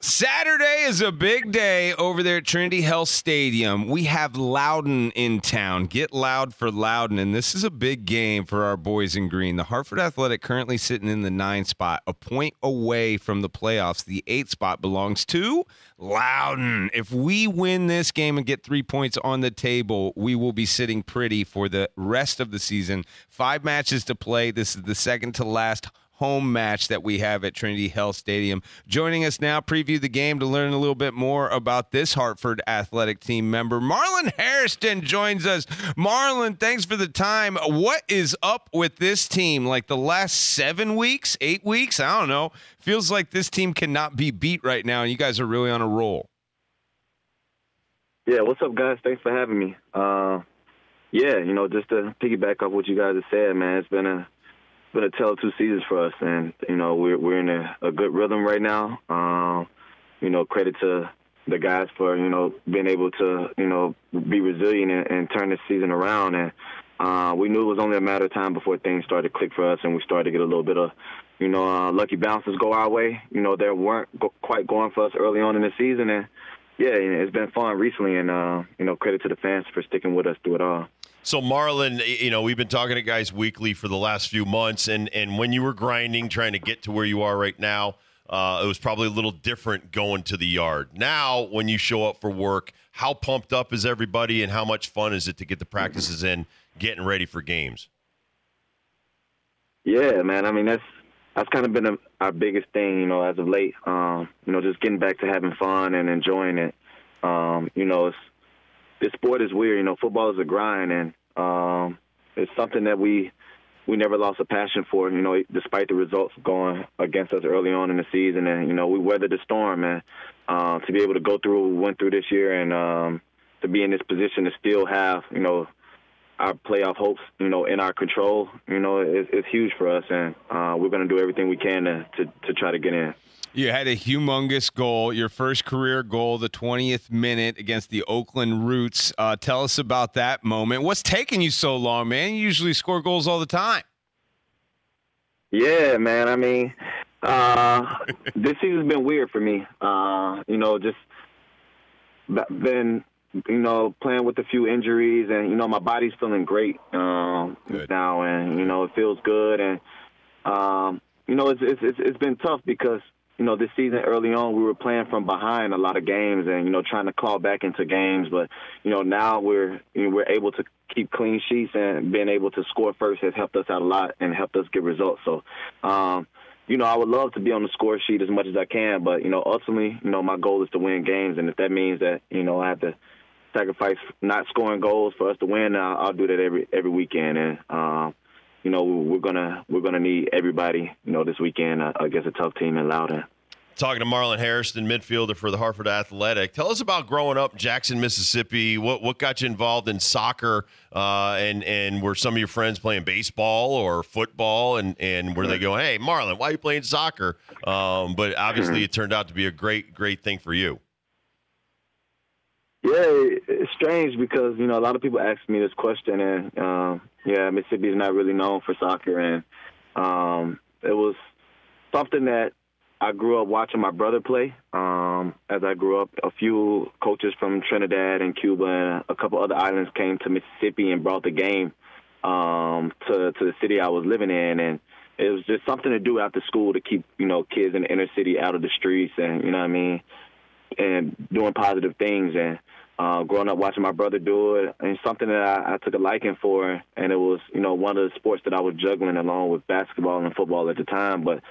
Saturday is a big day over there at Trinity Health Stadium. We have Loudoun in town. Get loud for Loudoun, and this is a big game for our boys in green. The Hartford Athletic currently sitting in the 9 spot, a point away from the playoffs. The 8 spot belongs to Loudoun. If we win this game and get 3 points on the table, we will be sitting pretty for the rest of the season. 5 matches to play. This is the second to last home match that we have at Trinity Health Stadium. Joining us now, preview the game to learn a little bit more about this Hartford Athletic team member. Marlon Hairston joins us. Marlon, thanks for the time. What is up with this team? Like the last 7 weeks, 8 weeks? I don't know. Feels like this team cannot be beat right now, and you guys are really on a roll. Yeah, what's up, guys? Thanks for having me. Just to piggyback off what you guys have said, man, it's been a tale of 2 seasons for us, and we're in a good rhythm right now. Credit to the guys for being able to be resilient and turn this season around. And we knew it was only a matter of time before things started to click for us, and we started to get a little bit of lucky bounces go our way. They weren't quite going for us early on in the season, and it's been fun recently. And credit to the fans for sticking with us through it all. So, Marlon, we've been talking to guys weekly for the last few months, and when you were grinding, trying to get to where you are right now, it was probably a little different going to the yard. Now, when you show up for work, how pumped up is everybody, and how much fun is it to get the practices in, getting ready for games? Yeah, man. I mean, that's kind of been our biggest thing, as of late. Just getting back to having fun and enjoying it. This sport is weird. Football is a grind, and it's something that we never lost a passion for, despite the results going against us early on in the season. And, we weathered the storm, and to be able to go through what we went through this year and to be in this position to still have, our playoff hopes, in our control, it's huge for us. And we're going to do everything we can to try to get in. You had a humongous goal, your first career goal, the 20th minute against the Oakland Roots. Tell us about that moment. What's taking you so long, man? You usually score goals all the time. Yeah, man. I mean, this season's been weird for me. Just been, playing with a few injuries, and, my body's feeling great now, and, it feels good. And, it's been tough because, this season early on, we were playing from behind a lot of games and, trying to claw back into games. But, now we're able to keep clean sheets, and being able to score first has helped us out a lot and helped us get results. So, I would love to be on the score sheet as much as I can. But, ultimately, my goal is to win games. And if that means that, I have to sacrifice not scoring goals for us to win, I'll do that every weekend. And, we're gonna need everybody, this weekend against a tough team in Loudoun. Talking to Marlon Hairston, midfielder for the Hartford Athletic. Tell us about growing up in Jackson, Mississippi. What got you involved in soccer? And were some of your friends playing baseball or football? And were they going, hey, Marlon, why are you playing soccer? But obviously it turned out to be a great thing for you. Yeah, it's strange because, a lot of people ask me this question, and, Mississippi is not really known for soccer. And it was something that I grew up watching my brother play. As I grew up, a few coaches from Trinidad and Cuba and a couple other islands came to Mississippi and brought the game to the city I was living in. And it was just something to do after school to keep, kids in the inner city out of the streets and, and doing positive things. And growing up watching my brother do it, and something that I took a liking for, and it was, one of the sports that I was juggling along with basketball and football at the time, but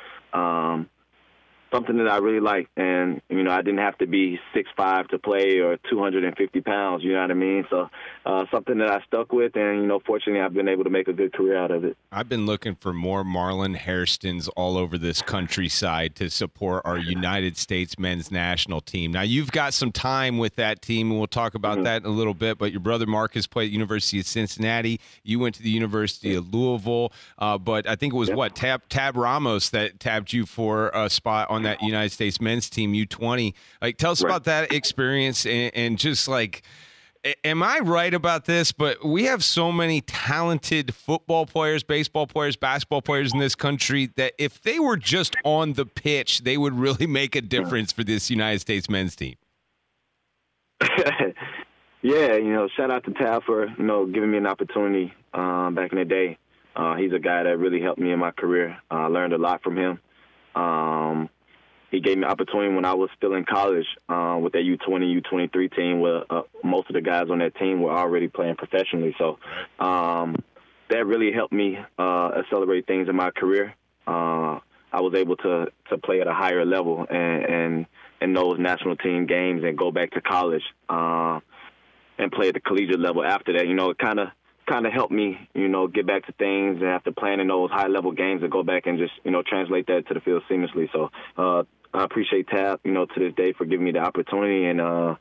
something that I really liked. And, I didn't have to be 6'5" to play or 250 pounds, you know what I mean? So something that I stuck with, and, fortunately I've been able to make a good career out of it. I've been looking for more Marlon Hairstons all over this countryside to support our United States men's national team. Now, you've got some time with that team, and we'll talk about that in a little bit, but your brother Marcus played at the University of Cincinnati. You went to the University of Louisville, but I think it was, Tab Ramos that tabbed you for a spot on that United States men's team, U20. Like, tell us about that experience and just like Am I right about this? But we have so many talented football players, baseball players, basketball players in this country that if they were just on the pitch, they would really make a difference for this United States men's team. Yeah, shout out to Tab for, giving me an opportunity back in the day. He's a guy that really helped me in my career. I learned a lot from him. He gave me an opportunity when I was still in college with that U20, U23 team where most of the guys on that team were already playing professionally. So that really helped me accelerate things in my career. I was able to play at a higher level and in those national team games and go back to college and play at the collegiate level after that. It kind of helped me, get back to things and after playing in those high-level games and go back and just, translate that to the field seamlessly. So I appreciate Tab, to this day for giving me the opportunity. And,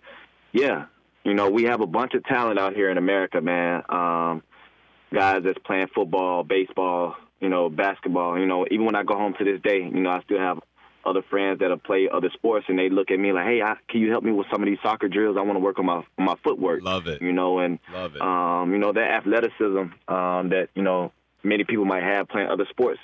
we have a bunch of talent out here in America, man. Guys that's playing football, baseball, basketball. Even when I go home to this day, I still have other friends that have played other sports, and they look at me like, hey, can you help me with some of these soccer drills? I want to work on my footwork. Love it. And, Love it. That athleticism that, many people might have playing other sports.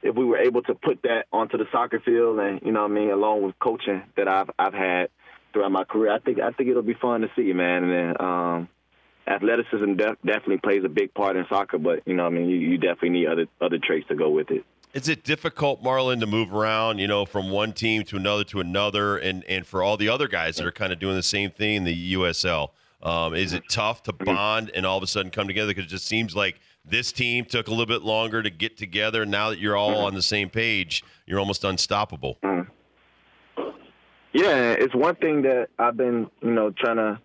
If we were able to put that onto the soccer field and, along with coaching that I've had throughout my career, I think it'll be fun to see, man. And then athleticism definitely plays a big part in soccer, but, you definitely need other traits to go with it. Is it difficult, Marlon, to move around, from one team to another, and for all the other guys that are kind of doing the same thing in the USL? Is it tough to bond and all of a sudden come together? Because it just seems like this team took a little bit longer to get together. Now that you're all on the same page, you're almost unstoppable. Yeah, it's one thing that I've been, trying to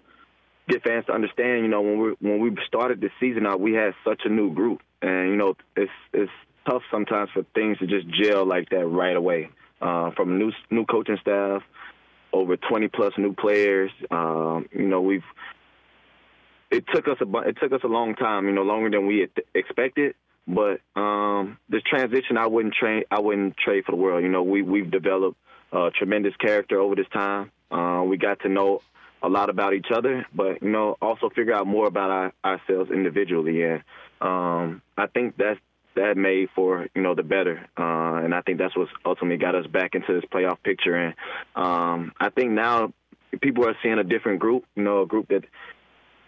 get fans to understand. When we started this season out, we had such a new group, and it's tough sometimes for things to just gel like that right away. From new coaching staff, over 20+ new players. It took us a long time, longer than we had expected. But this transition, I wouldn't trade for the world. We've developed tremendous character over this time. We got to know a lot about each other, but also figure out more about ourselves individually. And I think that made for the better, and I think that's what's ultimately got us back into this playoff picture. And I think now people are seeing a different group, a group that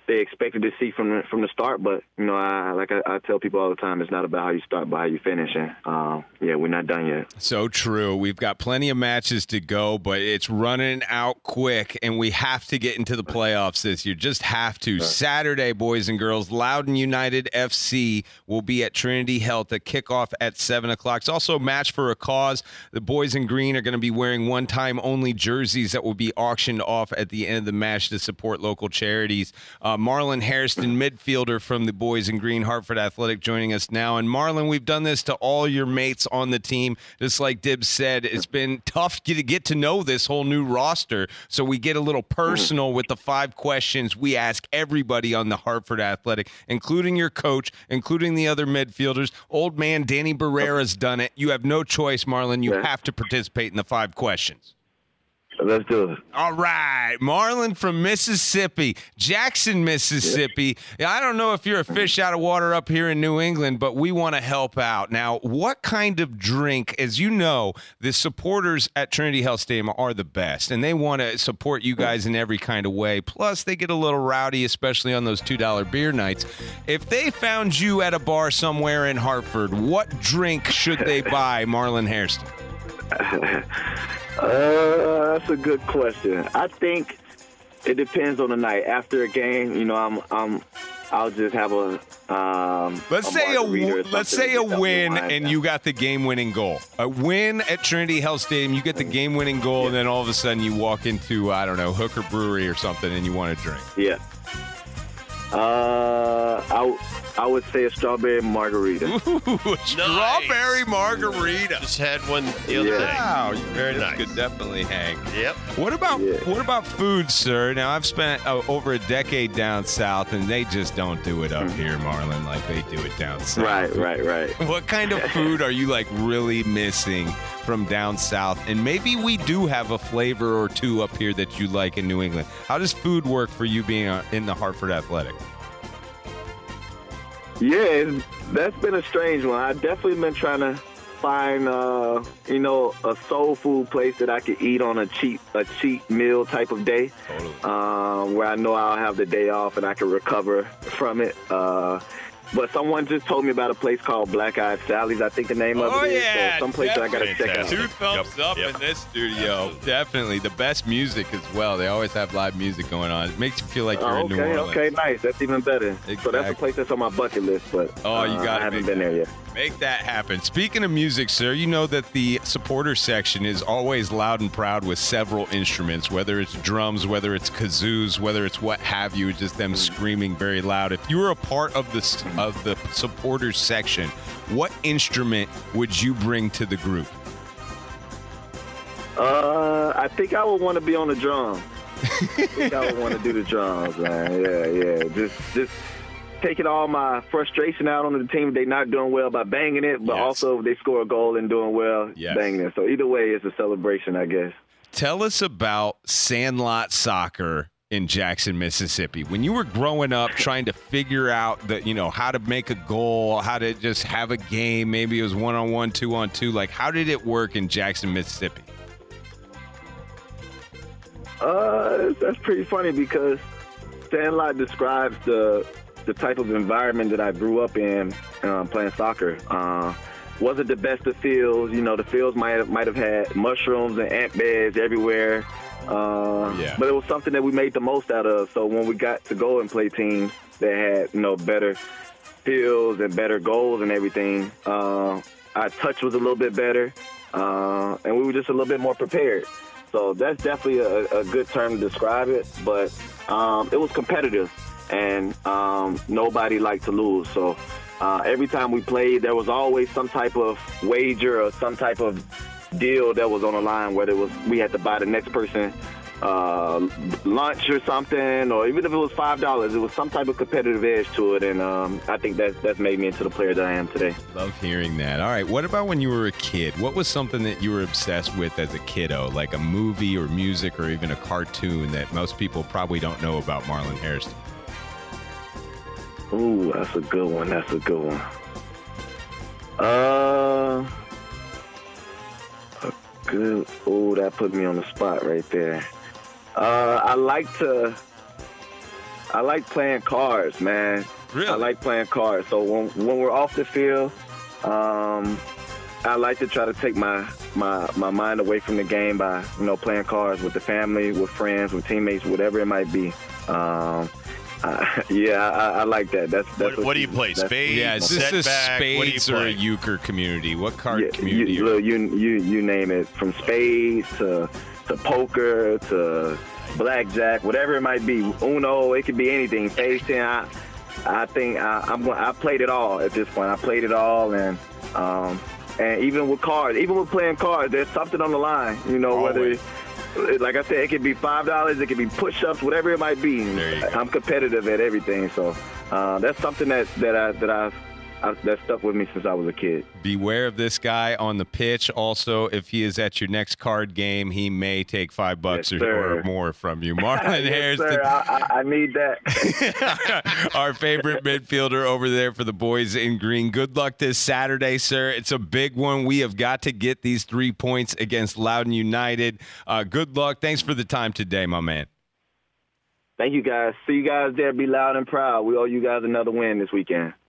they expected to see from the start. But I tell people all the time, it's not about how you start, but how you finish. And we're not done yet. So true. We've got plenty of matches to go, but it's running out quick, and we have to get into the playoffs this year. Just have to. Saturday, boys and girls, Loudoun United FC will be at Trinity Health. The kickoff at 7:00. It's also a match for a cause. The boys in green are going to be wearing one-time only jerseys that will be auctioned off at the end of the match to support local charities. Marlon Hairston, midfielder from the boys in green, Hartford Athletic, joining us now. And Marlon, we've done this to all your mates on the team. Just like Dibbs said, it's been tough to get to know this whole new roster. So we get a little personal with the 5 questions we ask everybody on the Hartford Athletic, including your coach, including the other midfielders. Old man Danny Barrera's done it. You have no choice, Marlon. You have to participate in the 5 questions. Let's do it. All right. Marlon from Mississippi, Jackson, Mississippi. I don't know if you're a fish out of water up here in New England, but we want to help out. Now, what kind of drink, as you know, the supporters at Trinity Health Stadium are the best, and they want to support you guys in every kind of way. Plus, they get a little rowdy, especially on those $2 beer nights. If they found you at a bar somewhere in Hartford, what drink should they buy, Marlon Hairston? That's a good question. I think it depends on the night. After a game, I'll just have a let's say a win and you got the game-winning goal. A win at Trinity Health Stadium, you get the game-winning goal, and then all of a sudden you walk into, I don't know, Hooker Brewery or something, and you want to drink. Yeah. I would say a strawberry margarita. Ooh, a strawberry margarita. Just had one the other day. Wow, Very this nice. could definitely hang. Yep. What about food, sir? Now, I've spent over a decade down south, and they just don't do it up here, Marlon, like they do it down south. Right. What kind of food are you like really missing from down south? And maybe we do have a flavor or two up here that you like in New England. How does food work for you being in the Hartford Athletic? Yeah, that's been a strange one. I've definitely been trying to find, a soul food place that I could eat on a cheap meal type of day. Totally. Where I know I'll have the day off and I can recover from it. But someone just told me about a place called Black Eyed Sally's, I think the name of it is. Yeah, so some place that I got to check out. 2 thumbs up in this studio. Absolutely. Definitely. The best music as well. They always have live music going on. It makes you feel like you're in New Orleans. Okay, nice. That's even better. Exactly. So that's a place that's on my bucket list, but You got I haven't been there yet. Make that happen. Speaking of music, sir, you know that the supporter section is always loud and proud with several instruments, whether it's drums, whether it's kazoos, whether it's what have you, just them screaming very loud. If you were a part of the supporter section, what instrument would you bring to the group? I think I would want to be on the drums. I think I would want to do the drums, man. Yeah. Just taking all my frustration out on the team if they're not doing well by banging it, but also if they score a goal and doing well, banging it. So either way, it's a celebration, I guess. Tell us about Sandlot Soccer in Jackson, Mississippi. When you were growing up trying to figure out how to make a goal, how to just have a game, maybe it was 1-on-1, 2-on-2, like how did it work in Jackson, Mississippi? That's pretty funny because Sandlot describes the type of environment that I grew up in playing soccer. Wasn't the best of fields. The fields might have had mushrooms and ant beds everywhere. But it was something that we made the most out of. So when we got to go and play teams that had better fields and better goals and everything, our touch was a little bit better, and we were just a little bit more prepared. So that's definitely a good term to describe it. But it was competitive, and nobody liked to lose. So every time we played, there was always some type of wager or some type of deal that was on the line, whether it was we had to buy the next person lunch or something, or even if it was $5, it was some type of competitive edge to it, and I think that's made me into the player that I am today. Love hearing that. All right, what about when you were a kid? What was something that you were obsessed with as a kiddo, like a movie or music or even a cartoon that most people probably don't know about Marlon Hairston? Ooh, that's a good one. That put me on the spot right there. I like playing cards, man. Really? I like playing cards. So when we're off the field, I like to try to take my mind away from the game by playing cards with the family, with friends, with teammates, whatever it might be. I like that. That's what do you play? Spades? Yeah, is this a setback? spades or a euchre community? What card community? You name it, from spades to poker to blackjack, whatever it might be. Uno, it could be anything. Phase 10. I think I played it all at this point. I played it all, and even with cards, even with playing cards, there's something on the line. Whether. Like I said, it could be $5, it could be push-ups, whatever it might be. I'm competitive at everything, so that's something that stuck with me since I was a kid. Beware of this guy on the pitch. Also, if he is at your next card game, he may take $5 or more from you. Marlon Hairston. Sir, I need that. Our favorite midfielder over there for the boys in green. Good luck this Saturday, sir. It's a big one. We have got to get these 3 points against Loudoun United. Good luck. Thanks for the time today, my man. Thank you, guys. See you guys there. Be loud and proud. We owe you guys another win this weekend.